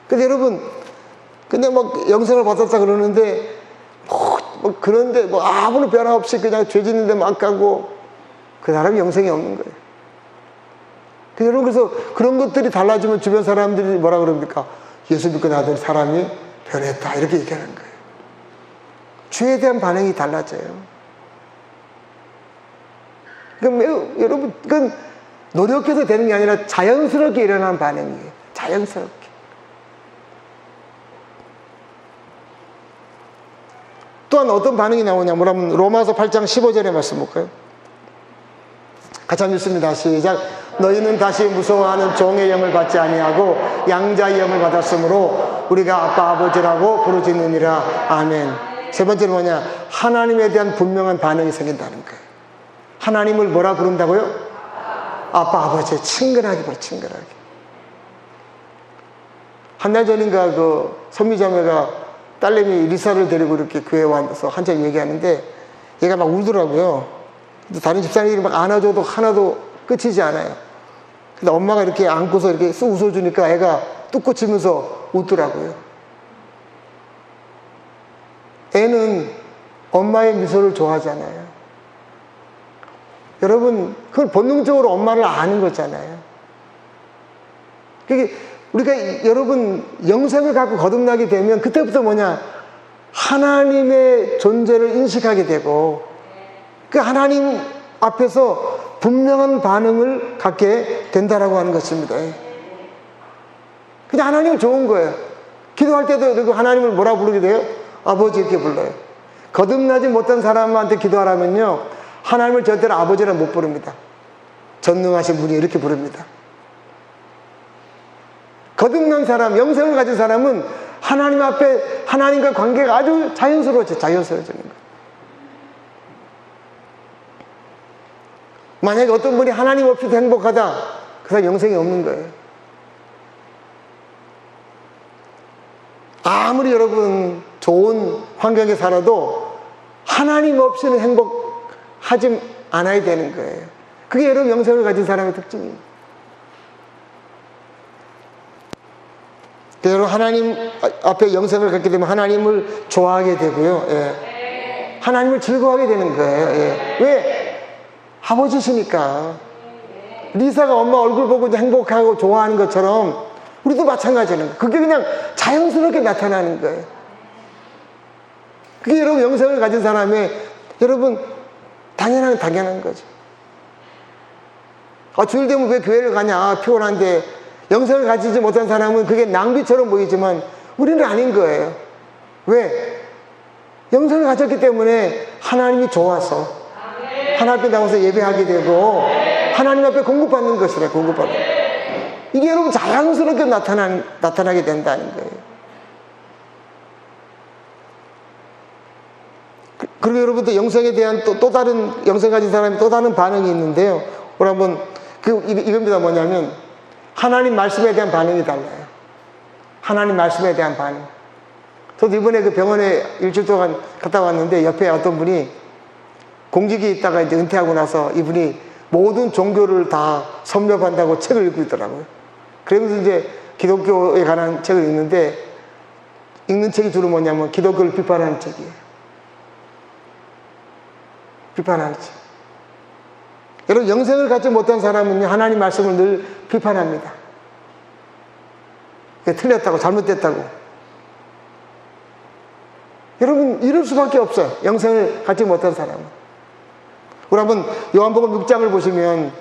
근데 여러분, 근데 막 영생을 받았다 그러는데 뭐 그런데 뭐 아무런 변화 없이 그냥 죄 짓는데 막 가고, 그 사람이 영생이 없는 거예요. 여러분, 그래서 그런 것들이 달라지면 주변 사람들이 뭐라 그럽니까? 예수 믿고 나더니 사람이 변했다, 이렇게 얘기하는 거예요. 죄에 대한 반응이 달라져요. 그러니까 여러분, 그건 노력해서 되는 게 아니라 자연스럽게 일어나는 반응이에요. 자연스럽게. 또한 어떤 반응이 나오냐, 뭐라면 로마서 8장 15절의 말씀 볼까요? 같이 읽습니다. 시작. 너희는 다시 무서워하는 종의 영을 받지 아니하고 양자의 영을 받았으므로 우리가 아빠 아버지라고 부르짖느니라. 아멘. 세 번째는 뭐냐, 하나님에 대한 분명한 반응이 생긴다는 거예요. 하나님을 뭐라 부른다고요? 아빠 아버지. 친근하게 부르, 친근하게. 한 달 전인가 그 선미자매가 딸내미 리사를 데리고 이렇게 교회에 와서 한참 얘기하는데 얘가 막 울더라고요. 근데 다른 집사님들이 막 안아줘도 하나도 끝이지 않아요. 근데 엄마가 이렇게 안고서 이렇게 쓱 웃어주니까 애가 뚝 꽂히면서 웃더라고요. 애는 엄마의 미소를 좋아하잖아요. 여러분, 그건 본능적으로 엄마를 아는 거잖아요. 그게 우리가 여러분 영생을 갖고 거듭나게 되면 그때부터 뭐냐, 하나님의 존재를 인식하게 되고 그 하나님 앞에서 분명한 반응을 갖게 된다라고 하는 것입니다. 그냥 하나님은 좋은 거예요. 기도할 때도 하나님을 뭐라 부르게 돼요? 아버지 이렇게 불러요. 거듭나지 못한 사람한테 기도하라면요, 하나님을 절대로 아버지라 못 부릅니다. 전능하신 분이 이렇게 부릅니다. 거듭난 사람, 영생을 가진 사람은 하나님 앞에 하나님과 관계가 아주 자연스러워지는 거예요. 만약에 어떤 분이 하나님 없이도 행복하다, 그 사람 영생이 없는 거예요. 아무리 여러분 좋은 환경에 살아도 하나님 없이는 행복하지 않아야 되는 거예요. 그게 여러분 영생을 가진 사람의 특징입니다. 여러분, 하나님 앞에 영생을 갖게 되면 하나님을 좋아하게 되고요. 예. 하나님을 즐거워하게 되는 거예요. 예. 왜? 아버지시니까. 리사가 엄마 얼굴 보고 행복하고 좋아하는 것처럼 우리도 마찬가지는 거예요. 그게 그냥 자연스럽게 나타나는 거예요. 그게 여러분 영생을 가진 사람의 여러분 당연한 거죠. 주일 되면 왜 교회를 가냐, 피곤한데. 영생을 가지지 못한 사람은 그게 낭비처럼 보이지만 우리는 아닌 거예요. 왜? 영생을 가졌기 때문에 하나님이 좋아서 하나님 앞에 나와서 예배하게 되고 하나님 앞에 공급받는 것이래, 공급받는. 이게 여러분 자연스럽게 나타나게 된다는 거예요. 그리고 여러분들 영생에 대한 또 다른, 영생 가진 사람이 또 다른 반응이 있는데요. 우리 한번 이겁니다. 뭐냐면 하나님 말씀에 대한 반응이 달라요. 하나님 말씀에 대한 반응. 저도 이번에 그 병원에 일주일 동안 갔다 왔는데 옆에 어떤 분이 공직에 있다가 이제 은퇴하고 나서 이분이 모든 종교를 다 섭렵한다고 책을 읽고 있더라고요. 그러면서 이제 기독교에 관한 책을 읽는데 읽는 책이 주로 뭐냐면 기독교를 비판하는 책이에요. 비판하는 책. 여러분, 영생을 갖지 못한 사람은 하나님 말씀을 늘 비판합니다. 틀렸다고, 잘못됐다고. 여러분, 이럴 수밖에 없어요. 영생을 갖지 못한 사람은. 우리 한번 요한복음 6장을 보시면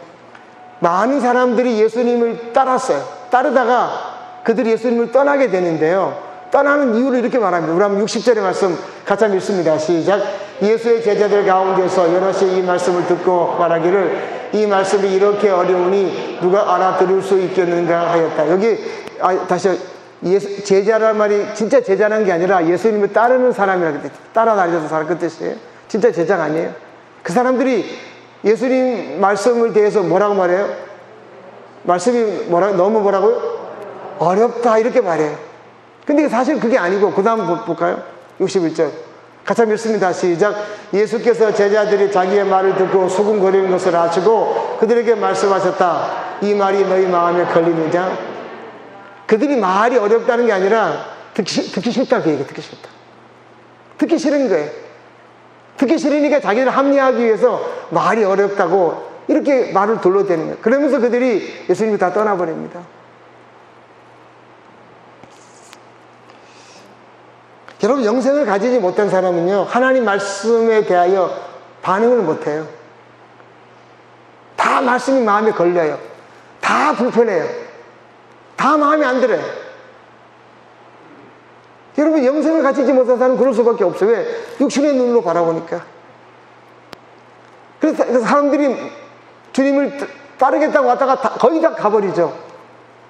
많은 사람들이 예수님을 따랐어요. 따르다가 그들이 예수님을 떠나게 되는데요. 떠나는 이유를 이렇게 말합니다. 우리 한번 60절의 말씀 같이 읽습니다. 시작. 예수의 제자들 가운데서 여럿이 이 말씀을 듣고 말하기를 이 이렇게 어려우니 누가 알아들을 수 있겠는가 하였다. 여기 다시 제자란 말이 진짜 제자라는 게 아니라 예수님을 따르는 사람이라고 뜻이에요. 따라다니는 사람, 그 뜻이에요. 진짜 제자가 아니에요. 그 사람들이 예수님 말씀을 대해서 뭐라고 말해요? 말씀이 너무 뭐라고요? 어렵다, 이렇게 말해요. 근데 사실 그게 아니고 그 다음 볼까요? 61절 같이 읽습니다. 시작. 예수께서 제자들이 자기의 말을 듣고 수군거리는 것을 아시고 그들에게 말씀하셨다. 이 말이 너희 마음에 걸리느냐? 그들이 말이 어렵다는 게 아니라 듣기 싫다, 그 얘기. 듣기 싫다. 듣기 싫은 거예요. 듣기 싫으니까 자기를 합리화하기 위해서 말이 어렵다고 이렇게 말을 둘러대는 거예요. 그러면서 그들이 예수님이 다 떠나버립니다. 여러분, 영생을 가지지 못한 사람은요, 하나님 말씀에 대하여 반응을 못해요. 다 말씀이 마음에 걸려요. 다 불편해요. 다 마음에 안 들어요. 여러분, 영생을 가지지 못한 사람은 그럴 수밖에 없어요. 왜? 육신의 눈으로 바라보니까. 그래서 사람들이 주님을 따르겠다고 왔다가 거의 다 가버리죠.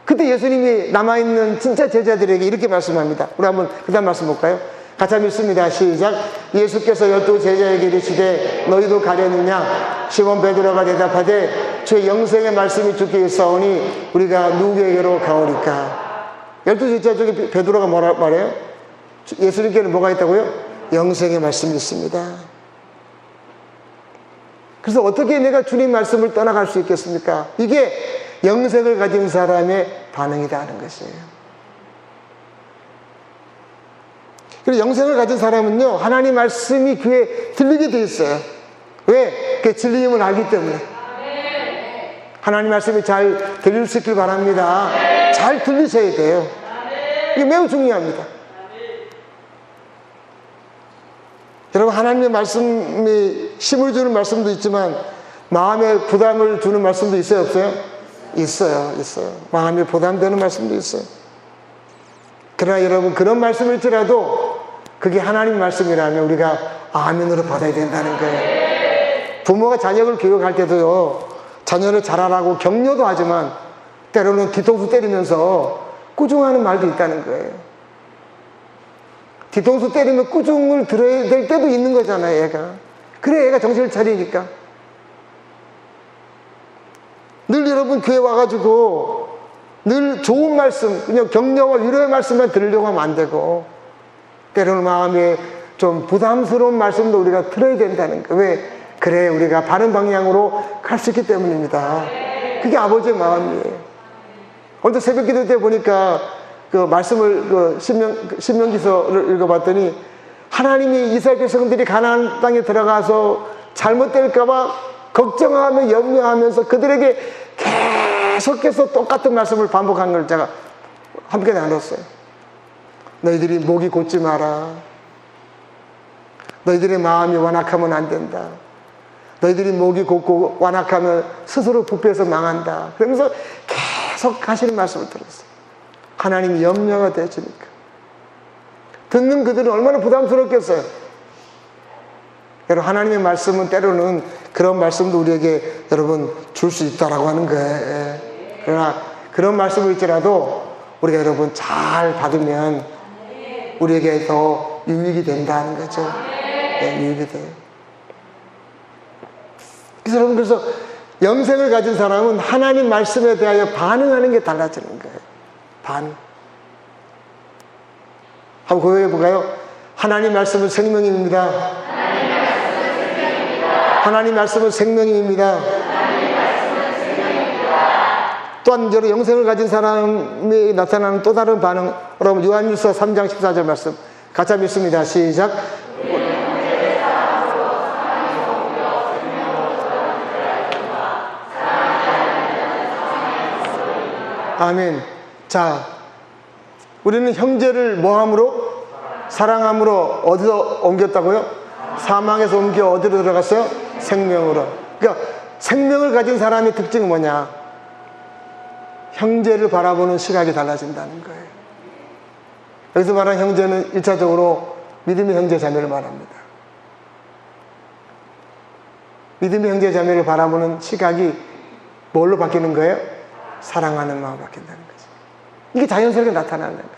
그때 예수님이 남아있는 진짜 제자들에게 이렇게 말씀합니다. 우리 한번 그 다음 말씀 볼까요? 같이 읽습니다. 시작. 예수께서 12 제자에게 이르시되 너희도 가려느냐? 시몬 베드로가 대답하되 주의 영생의 말씀이 주께 있사오니 우리가 누구에게로 가오리까? 12 제자 중에 베드로가 뭐라 말해요? 예수님께는 뭐가 있다고요? 영생의 말씀이 있습니다. 그래서 어떻게 내가 주님 말씀을 떠나갈 수 있겠습니까? 이게 영생을 가진 사람의 반응이다 하는 것이에요. 그리고 영생을 가진 사람은요, 하나님 말씀이 귀에 들리게 돼 있어요. 왜? 그 진리임을 알기 때문에. 하나님 말씀이 잘 들릴 수 있길 바랍니다. 잘 들리셔야 돼요. 이게 매우 중요합니다. 여러분, 하나님의 말씀이 힘을 주는 말씀도 있지만 마음에 부담을 주는 말씀도 있어요, 없어요? 있어요. 마음에 부담되는 말씀도 있어요. 그러나 여러분, 그런 말씀일지라도 그게 하나님 말씀이라면 우리가 아멘으로 받아야 된다는 거예요. 부모가 자녀를 교육할 때도요, 자녀를 잘하라고 격려도 하지만 때로는 뒤통수 때리면서 꾸중하는 말도 있다는 거예요. 뒤통수 때리면 꾸중을 들어야 될 때도 있는 거잖아요, 애가. 그래, 애가 정신을 차리니까. 늘 여러분 교회 와가지고 늘 좋은 말씀, 그냥 격려와 위로의 말씀만 들으려고 하면 안 되고, 때로는 마음에 좀 부담스러운 말씀도 우리가 들어야 된다는 거예요. 왜? 그래, 우리가 바른 방향으로 갈 수 있기 때문입니다. 그게 아버지의 마음이에요. 오늘 새벽 기도 때 보니까 그 말씀을 신명기서를 읽어봤더니 하나님이 이스라엘 백성들이 가나안 땅에 들어가서 잘못될까봐 걱정하며 염려하면서 그들에게 계속해서 똑같은 말씀을 반복한 걸 제가 함께 나눴어요. 너희들이 목이 곧지 마라. 너희들의 마음이 완악하면 안 된다. 너희들이 목이 곧고 완악하면 스스로 부패해서 망한다. 그러면서 계속 하시는 말씀을 들었어요. 하나님이 염려가 되시니까. 듣는 그들은 얼마나 부담스럽겠어요. 여러분, 하나님의 말씀은 때로는 그런 말씀도 우리에게 여러분 줄 수 있다라고 하는 거예요. 그러나 그런 말씀일지라도 우리가 여러분 잘 받으면 우리에게 더 유익이 된다는 거죠. 네, 유익이 돼요. 그래서 영생을 가진 사람은 하나님 말씀에 대하여 반응하는 게 달라지는 거예요. 반응. 한번 고백해 볼까요? 하나님 말씀은 생명입니다. 하나님 말씀은 생명입니다. 또한 영생을 가진 사람이 나타나는 또 다른 반응, 여러분 요한일서 3장 14절 말씀 같이 읽습니다. 시작. 아멘. 자, 우리는 형제를 뭐함으로? 사랑함으로 어디서 옮겼다고요? 사망에서 옮겨 어디로 들어갔어요? 생명으로. 그러니까 생명을 가진 사람의 특징은 뭐냐? 형제를 바라보는 시각이 달라진다는 거예요. 여기서 말하는 형제는 1차적으로 믿음의 형제 자매를 말합니다. 믿음의 형제 자매를 바라보는 시각이 뭘로 바뀌는 거예요? 사랑하는 마음으로 바뀐다는 거죠. 이게 자연스럽게 나타나는 거죠.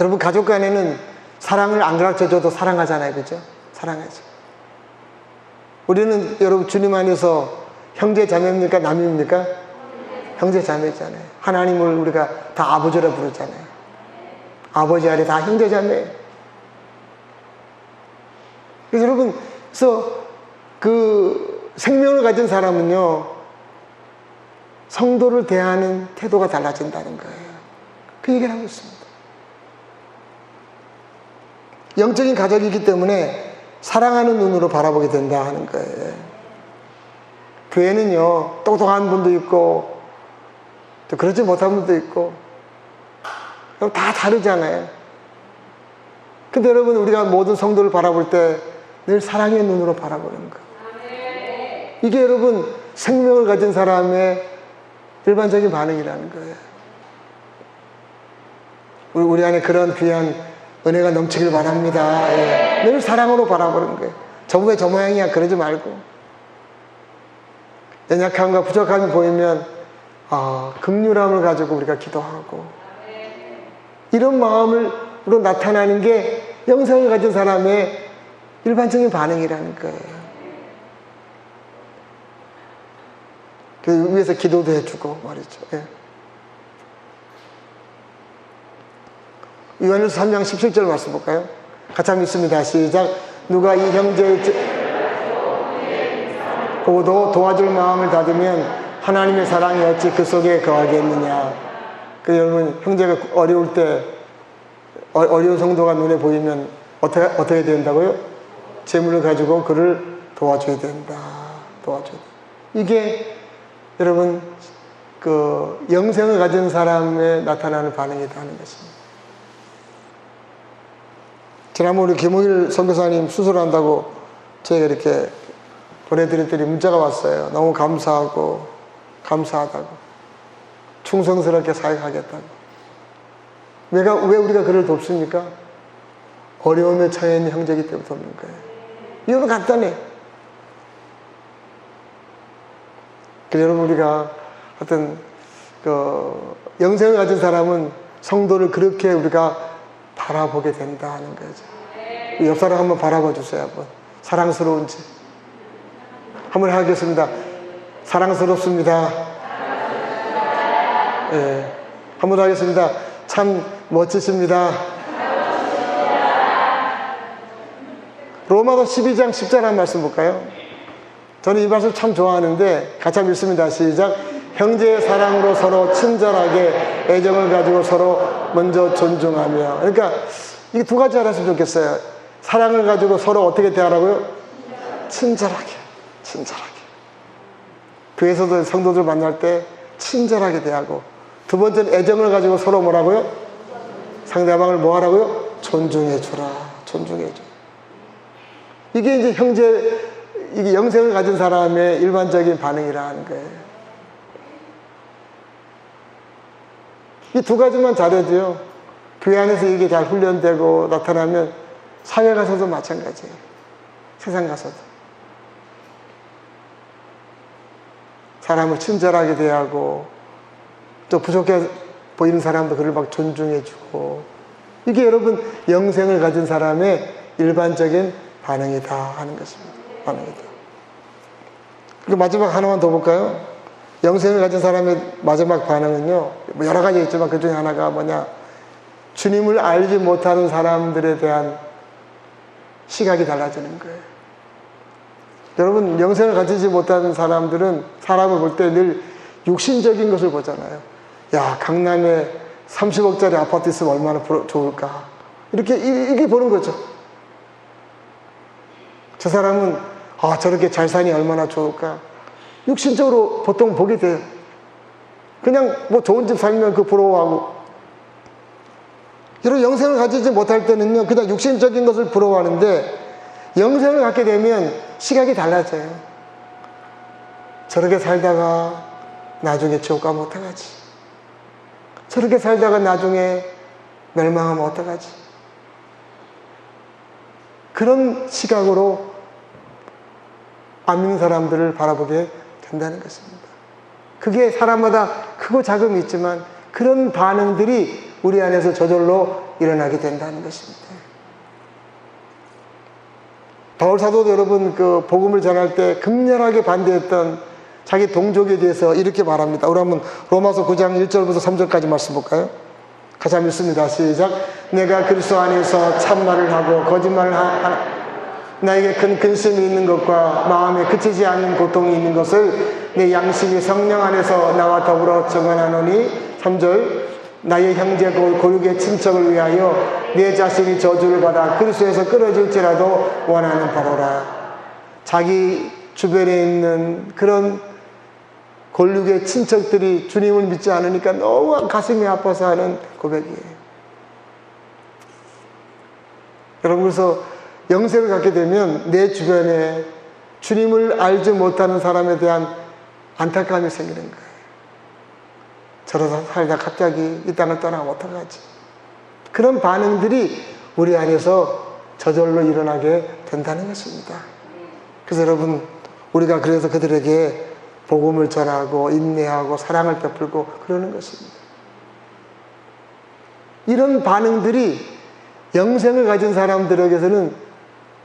여러분, 가족 간에는 사랑을 안 가르쳐줘도 사랑하잖아요. 그죠? 사랑하죠. 우리는 여러분 주님 안에서 형제 자매입니까? 남입니까? 형제 자매잖아요. 하나님을 우리가 다 아버지라 부르잖아요. 아버지 아래 다 형제 자매. 그래서 여러분, 그래서 그 생명을 가진 사람은요, 성도를 대하는 태도가 달라진다는 거예요. 그 얘기를 하고 있습니다. 영적인 가족이기 때문에 사랑하는 눈으로 바라보게 된다 하는 거예요. 교회는요, 똑똑한 분도 있고 또 그렇지 못한 분도 있고 다 다르잖아요. 근데 여러분, 우리가 모든 성도를 바라볼 때 늘 사랑의 눈으로 바라보는 거예요. 이게 여러분, 생명을 가진 사람의 일반적인 반응이라는 거예요. 우리 안에 그런 귀한 은혜가 넘치길 바랍니다. 예. 늘 사랑으로 바라보는 거예요. 저분의 저 모양이야 그러지 말고, 연약함과 부족함이 보이면 긍휼함을 가지고 우리가 기도하고, 이런 마음으로 나타나는 게 영성을 가진 사람의 일반적인 반응이라는 거예요. 그 위에서 기도도 해주고 말이죠. 예. 요한일서 3장 17절 말씀 볼까요? 같이 한번 읽습니다. 시작. 누가 이 형제의 보고도 도와줄 마음을 닫으면 하나님의 사랑이 어찌 그 속에 거하겠느냐. 그 여러분, 형제가 어려울 때, 어려운 성도가 눈에 보이면 어떻게 된다고요? 재물을 가지고 그를 도와줘야 된다. 도와줘야 된다. 이게 여러분, 그 영생을 가진 사람의 나타나는 반응이다 하는 것입니다. 지난번 우리 김홍일 선교사님 수술한다고 저희가 이렇게 보내드렸더니 문자가 왔어요. 너무 감사하고, 감사하다고, 충성스럽게 사역하겠다고. 왜 우리가 그를 돕습니까? 어려움에 처해 있는 형제이기 때문에 돕는 거예요. 이유는 간단해. 그래서 여러분, 우리가 어떤 영생을 가진 사람은 성도를 그렇게 우리가 바라보게 된다 하는 거죠. 옆 사람 한번 바라봐 주세요. 한번 사랑스러운지 한번 하겠습니다. 사랑스럽습니다. 예, 한번 하겠습니다. 참 멋지십니다. 로마서 12장 10절 한 말씀 볼까요? 저는 이 말씀 참 좋아하는데 같이 한번 읽습니다. 시작. 형제의 사랑으로 서로 친절하게 애정을 가지고 서로 먼저 존중하며. 그러니까 이게 두 가지 알았으면 좋겠어요. 사랑을 가지고 서로 어떻게 대하라고요? 친절하게. 친절하게. 교회에서도 성도들 만날 때 친절하게 대하고, 두 번째는 애정을 가지고 서로 뭐라고요? 상대방을 뭐 하라고요? 존중해 주라. 존중해 줘. 이게 이제 이게 영생을 가진 사람의 일반적인 반응이라는 거예요. 이 두 가지만 잘해도요, 교회 안에서 이게 잘 훈련되고 나타나면 사회 가서도 마찬가지예요. 세상 가서도. 사람을 친절하게 대하고, 또 부족해 보이는 사람도 그를 막 존중해주고, 이게 여러분 영생을 가진 사람의 일반적인 반응이다 하는 것입니다. 반응이다. 그리고 마지막 하나만 더 볼까요? 영생을 가진 사람의 마지막 반응은요, 뭐 여러 가지 있지만 그 중에 하나가 뭐냐, 주님을 알지 못하는 사람들에 대한 시각이 달라지는 거예요. 여러분, 영생을 가지지 못하는 사람들은 사람을 볼 때 늘 육신적인 것을 보잖아요. 야, 강남에 30억짜리 아파트 있으면 얼마나 좋을까, 이게 보는 거죠. 저 사람은 저렇게 잘 사니 얼마나 좋을까, 육신적으로 보통 보게 돼요. 그냥 뭐 좋은 집 살면 그 부러워하고. 여러분, 영생을 가지지 못할 때는요, 그냥 육신적인 것을 부러워하는데, 영생을 갖게 되면 시각이 달라져요. 저렇게 살다가 나중에 지옥 가면 어떡하지? 저렇게 살다가 나중에 멸망하면 어떡하지? 그런 시각으로 안 믿는 사람들을 바라보게 된다는 것입니다. 그게 사람마다 크고 작음이 있지만 그런 반응들이 우리 안에서 저절로 일어나게 된다는 것입니다. 바울 사도도 여러분, 그 복음을 전할 때 극렬하게 반대했던 자기 동족에 대해서 이렇게 말합니다. 우리 한번 로마서 9장 1절부터 3절까지 말씀 볼까요? 같이 한번 읽습니다. 시작. 내가 그리스도 안에서 참말을 하고 거짓말을 나에게 큰 근심이 있는 것과 마음에 그치지 않는 고통이 있는 것을 내 양심이 성령 안에서 나와 더불어 증언하노니. 3절. 나의 형제 고육의 친척을 위하여 내 자신이 저주를 받아 그리스도에서 끊어질지라도 원하는 바로라. 자기 주변에 있는 그런 골육의 친척들이 주님을 믿지 않으니까 너무 가슴이 아파서 하는 고백이에요. 여러분, 그래서 영생을 갖게 되면 내 주변에 주님을 알지 못하는 사람에 대한 안타까움이 생기는 거예요. 저러다 살다 갑자기 이 땅을 떠나면 어떡하지? 그런 반응들이 우리 안에서 저절로 일어나게 된다는 것입니다. 그래서 여러분, 우리가 그래서 그들에게 복음을 전하고 인내하고 사랑을 베풀고 그러는 것입니다. 이런 반응들이 영생을 가진 사람들에게서는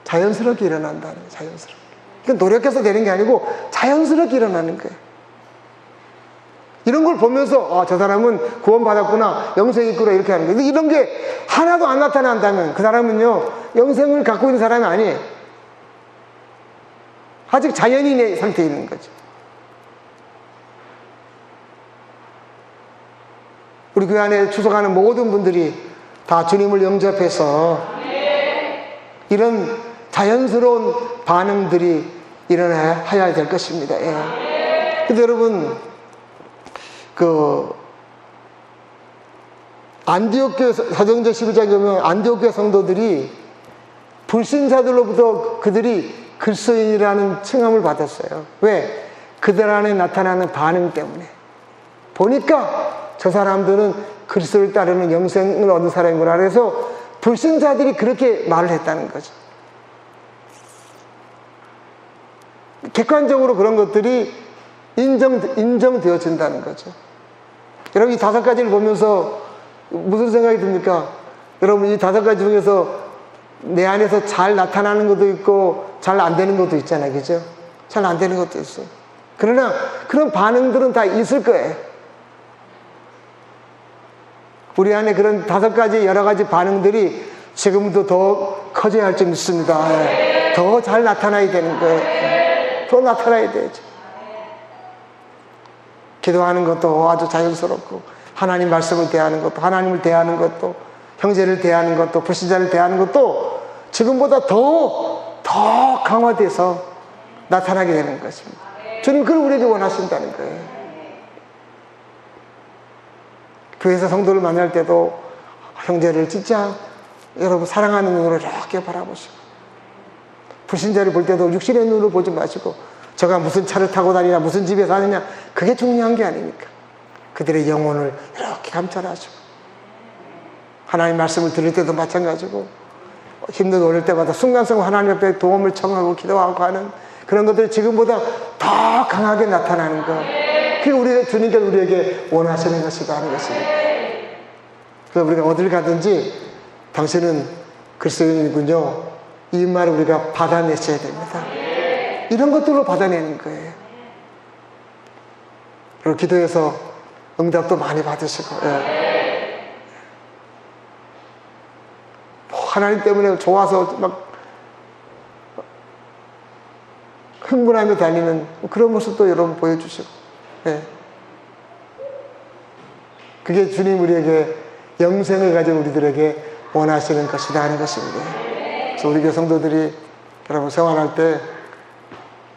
자연스럽게 일어난다는 거예요. 자연스럽게. 그러니까 노력해서 되는 게 아니고 자연스럽게 일어나는 거예요. 이런 걸 보면서 저 사람은 구원받았구나, 영생이 있구나, 이렇게 하는 거예요. 근데 이런 게 하나도 안 나타난다면 그 사람은요, 영생을 갖고 있는 사람이 아니에요. 아직 자연인의 상태에 있는 거죠. 우리 교회 안에 추석하는 모든 분들이 다 주님을 영접해서 이런 자연스러운 반응들이 일어나야 될 것입니다. 근데 여러분, 안디옥 교회 사도행전 12장에 보면 안디옥 교회 성도들이 불신자들로부터 그들이 그리스도인이라는 칭함을 받았어요. 왜? 그들 안에 나타나는 반응 때문에. 보니까 저 사람들은 그리스도를 따르는 영생을 얻는 사람이구나. 그래서 불신자들이 그렇게 말을 했다는 거죠. 객관적으로 그런 것들이 인정되어진다는 거죠. 여러분, 이 5가지를 보면서 무슨 생각이 듭니까? 여러분, 이 5가지 중에서 내 안에서 잘 나타나는 것도 있고 잘 안 되는 것도 있잖아요. 그죠? 잘 안 되는 것도 있어요. 그러나 그런 반응들은 다 있을 거예요. 우리 안에 그런 5가지 여러 가지 반응들이 지금도 더 커져야 할 줄 믿습니다. 더 잘 나타나야 되는 거예요. 더 나타나야 되죠. 기도하는 것도 아주 자연스럽고, 하나님 말씀을 대하는 것도, 하나님을 대하는 것도, 형제를 대하는 것도, 불신자를 대하는 것도 지금보다 더 강화돼서 나타나게 되는 것입니다. 주님 그걸 우리에게 원하신다는 거예요. 교회에서 성도를 만날 때도 형제를 진짜 여러분 사랑하는 눈으로 이렇게 바라보시고, 불신자를 볼 때도 육신의 눈으로 보지 마시고, 저가 무슨 차를 타고 다니냐, 무슨 집에 사느냐, 그게 중요한 게 아니니까 그들의 영혼을 이렇게 감찰하시고, 하나님 말씀을 들을 때도 마찬가지고, 힘든 어릴 때마다 순간순간 하나님 앞에 도움을 청하고 기도하고 하는 그런 것들이 지금보다 더 강하게 나타나는 것, 그게 우리 주님께서 우리에게 원하시는 것이다 하는 것입니다. 그래서 우리가 어딜 가든지 당신은 그리스도인이군요, 이 말을 우리가 받아내셔야 됩니다. 이런 것들로 받아내는 거예요. 그리고 기도해서 응답도 많이 받으시고, 하나님 때문에 좋아서 막 흥분하며 다니는 그런 모습도 여러분 보여주시고, 그게 주님 우리에게 영생을 가진 우리들에게 원하시는 것이다 하는 것입니다. 그래서 우리 교회 성도들이 여러분 생활할 때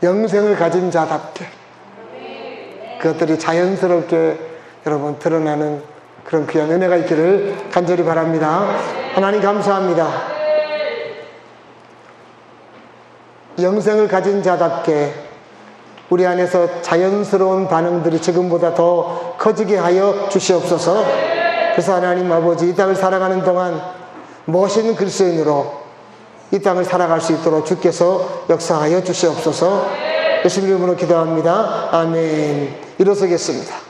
영생을 가진 자답게 그것들이 자연스럽게 여러분 드러나는 그런 귀한 은혜가 있기를 간절히 바랍니다. 하나님 감사합니다. 영생을 가진 자답게 우리 안에서 자연스러운 반응들이 지금보다 더 커지게 하여 주시옵소서. 그래서 하나님 아버지, 이 땅을 살아가는 동안 멋있는 그리스도인으로 이 땅을 살아갈 수 있도록 주께서 역사하여 주시옵소서. 예수님 이름으로 기도합니다. 아멘. 일어서겠습니다.